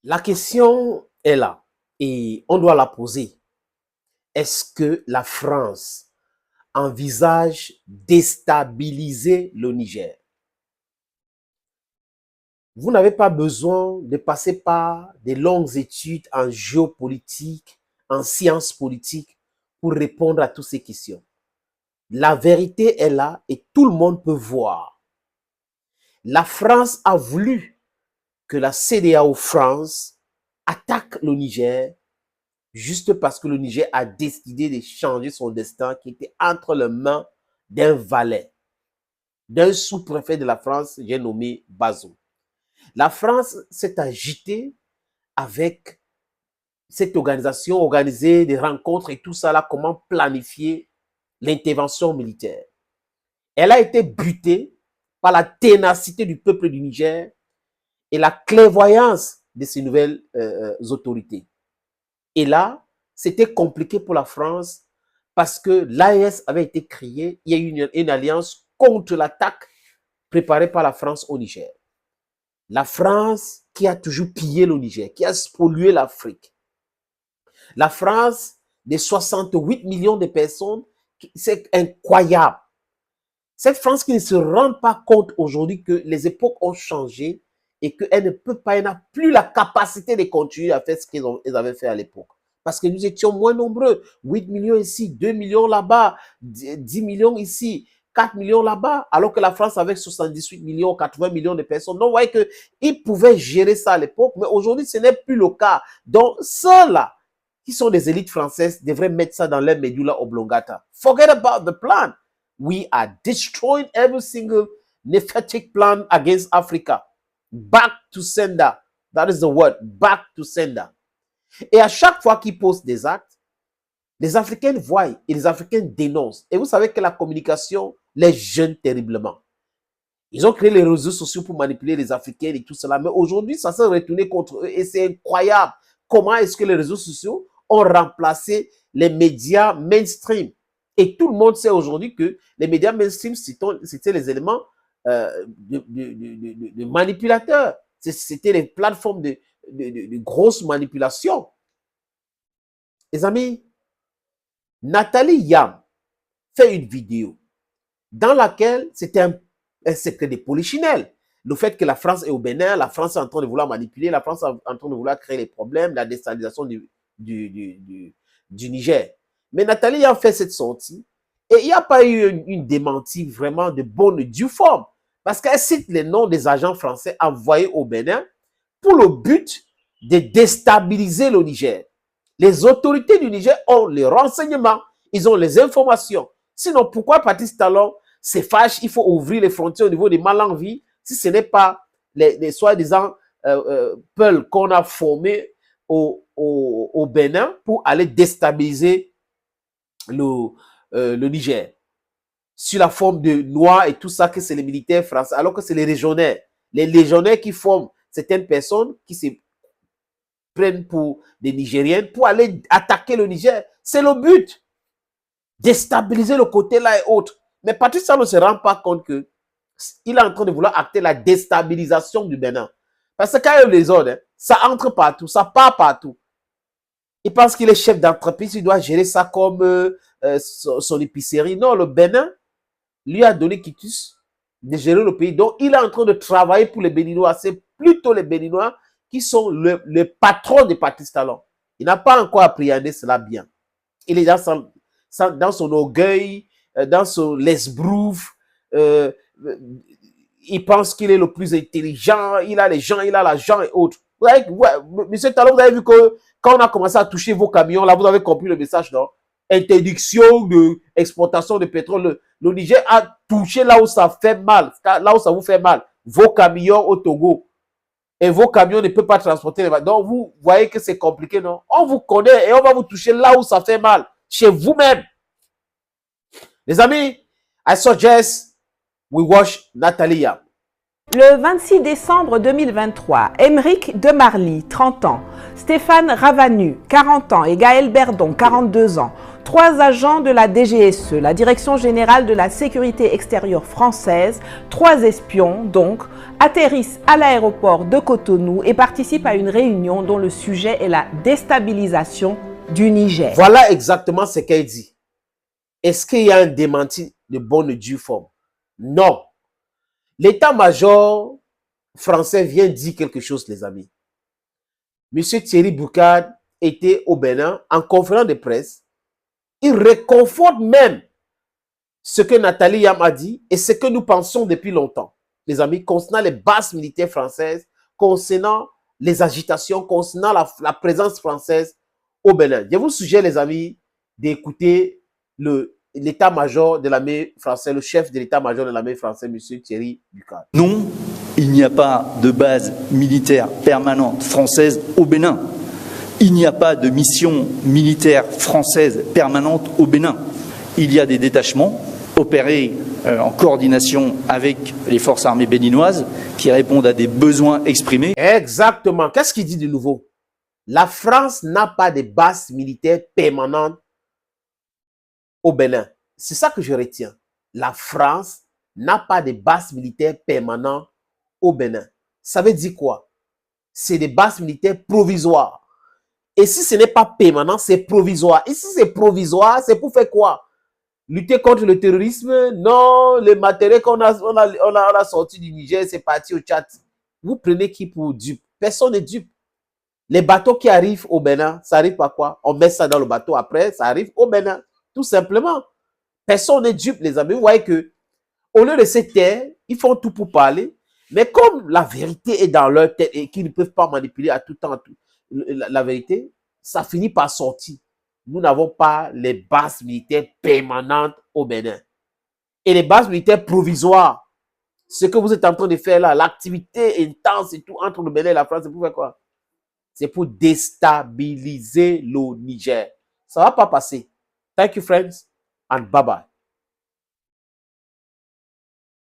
La question est là et on doit la poser. Est-ce que la France envisage déstabiliser le Niger? Vous n'avez pas besoin de passer par des longues études en géopolitique, en sciences politiques pour répondre à toutes ces questions. La vérité est là et tout le monde peut voir. La France a voulu que la CEDEAO France attaque le Niger juste parce que le Niger a décidé de changer son destin qui était entre les mains d'un valet, d'un sous-préfet de la France, j'ai nommé Bazoum. La France s'est agitée avec cette organisation, organiser des rencontres et tout ça là, comment planifier l'intervention militaire. Elle a été butée par la ténacité du peuple du Niger et la clairvoyance de ces nouvelles autorités. Et là, c'était compliqué pour la France parce que l'AES avait été créée, il y a eu une alliance contre l'attaque préparée par la France au Niger. La France qui a toujours pillé le Niger, qui a spolié l'Afrique. La France, des 68 millions de personnes, c'est incroyable. Cette France qui ne se rend pas compte aujourd'hui que les époques ont changé et qu'elle ne peut pas, elle n'a plus la capacité de continuer à faire ce qu'ils avaient fait à l'époque. Parce que nous étions moins nombreux. 8 millions ici, 2 millions là-bas, 10 millions ici, 4 millions là-bas, alors que la France avec 78 millions, 80 millions de personnes. Donc, vous voyez qu'ils pouvaient gérer ça à l'époque, mais aujourd'hui, ce n'est plus le cas. Donc, ceux-là, qui sont des élites françaises, devraient mettre ça dans leur medulla oblongata. Forget about the plan. We are destroying every single nephritic plan against Africa. Back to sender. That is the word. Back to sender. Et à chaque fois qu'ils posent des actes, les Africains voient et les Africains dénoncent. Et vous savez que la communication les gêne terriblement. Ils ont créé les réseaux sociaux pour manipuler les Africains et tout cela. Mais aujourd'hui, ça s'est retourné contre eux et c'est incroyable. Comment est-ce que les réseaux sociaux ont remplacé les médias mainstream? Et tout le monde sait aujourd'hui que les médias mainstream, c'était les éléments de manipulateurs. C'était les plateformes de grosses manipulations. Les amis, Nathalie Yam fait une vidéo dans laquelle c'était un secret de polichinelle. Le fait que la France est au Bénin, la France est en train de vouloir manipuler, la France est en train de vouloir créer les problèmes, la déstabilisation du Niger. Mais Nathalie a fait cette sortie et il n'y a pas eu une démentie vraiment de bonne due forme parce qu'elle cite les noms des agents français envoyés au Bénin pour le but de déstabiliser le Niger. Les autorités du Niger ont les renseignements, ils ont les informations. Sinon, pourquoi Patrice Talon se fâche, il faut ouvrir les frontières au niveau des Malanvis si ce n'est pas les soi-disant peuls qu'on a formés au Bénin pour aller déstabiliser le Niger. Sur la forme de Noirs et tout ça, que c'est les militaires français, alors que c'est les légionnaires. Les légionnaires qui forment certaines personnes qui se prennent pour des Nigériennes pour aller attaquer le Niger. C'est le but. Déstabiliser le côté là et autres. Mais Patrice Talon ne se rend pas compte que il est en train de vouloir acter la déstabilisation du Bénin. Parce que quand il y a les ordres, hein, ça entre partout, ça part partout. Il pense qu'il est chef d'entreprise, il doit gérer ça comme son épicerie. Non, le Bénin lui a donné quitus de gérer le pays. Donc, il est en train de travailler pour les Béninois. C'est plutôt les Béninois qui sont le patron de Patrice Talon. Il n'a pas encore appréhendé cela bien. Il est dans son orgueil, dans son lesbrouf. Il pense qu'il est le plus intelligent. Il a les gens, il a l'argent et autres. Ouais, monsieur Talon, vous avez vu que quand on a commencé à toucher vos camions, là, vous avez compris le message, non? Interdiction d'exportation de pétrole. Le Niger a touché là où ça fait mal, là où ça vous fait mal. Vos camions au Togo. Et vos camions ne peuvent pas transporter les... Donc, vous voyez que c'est compliqué, non? On vous connaît et on va vous toucher là où ça fait mal. Chez vous-même. Les amis, I suggest we watch Nathalie Yam. Le 26 décembre 2023, Émeric Demarly, 30 ans, Stéphane Ravanu, 40 ans et Gaël Berdon, 42 ans, 3 agents de la DGSE, la Direction générale de la sécurité extérieure française, 3 espions donc, atterrissent à l'aéroport de Cotonou et participent à une réunion dont le sujet est la déstabilisation du Niger. Voilà exactement ce qu'elle dit. Est-ce qu'il y a un démenti de bonne et due forme? Non. L'état-major français vient dire quelque chose, les amis. Monsieur Thierry Boucard était au Bénin en conférence de presse. Il réconforte même ce que Nathalie Yam a dit et ce que nous pensons depuis longtemps, les amis, concernant les bases militaires françaises, concernant les agitations, concernant la présence française au Bénin. Je vous suggère, les amis, d'écouter l'état-major de l'armée française, le chef de l'état-major de l'armée française, M. Thierry Boucard. Non, il n'y a pas de base militaire permanente française au Bénin. Il n'y a pas de mission militaire française permanente au Bénin. Il y a des détachements opérés en coordination avec les forces armées béninoises qui répondent à des besoins exprimés. Exactement. Qu'est-ce qu'il dit de nouveau? La France n'a pas de base militaire permanente au Bénin. C'est ça que je retiens. La France n'a pas de base militaire permanente au Bénin. Ça veut dire quoi? C'est des bases militaires provisoires. Et si ce n'est pas permanent, c'est provisoire. Et si c'est provisoire, c'est pour faire quoi? Lutter contre le terrorisme? Non, le matériel qu'on a sorti du Niger, c'est parti au Tchad. Vous prenez qui pour dupe? Personne n'est dupe. Les bateaux qui arrivent au Bénin, ça arrive par quoi? On met ça dans le bateau, après, ça arrive au Bénin. Tout simplement. Personne n'est dupe, les amis. Vous voyez que, au lieu de se taire, ils font tout pour parler. Mais comme la vérité est dans leur tête et qu'ils ne peuvent pas manipuler à tout temps la vérité, ça finit par sortir. Nous n'avons pas les bases militaires permanentes au Bénin. Et les bases militaires provisoires, ce que vous êtes en train de faire là, l'activité intense et tout entre le Bénin et la France, c'est pour faire quoi? C'est pour déstabiliser le Niger. Ça ne va pas passer. Thank you, friends, and bye-bye.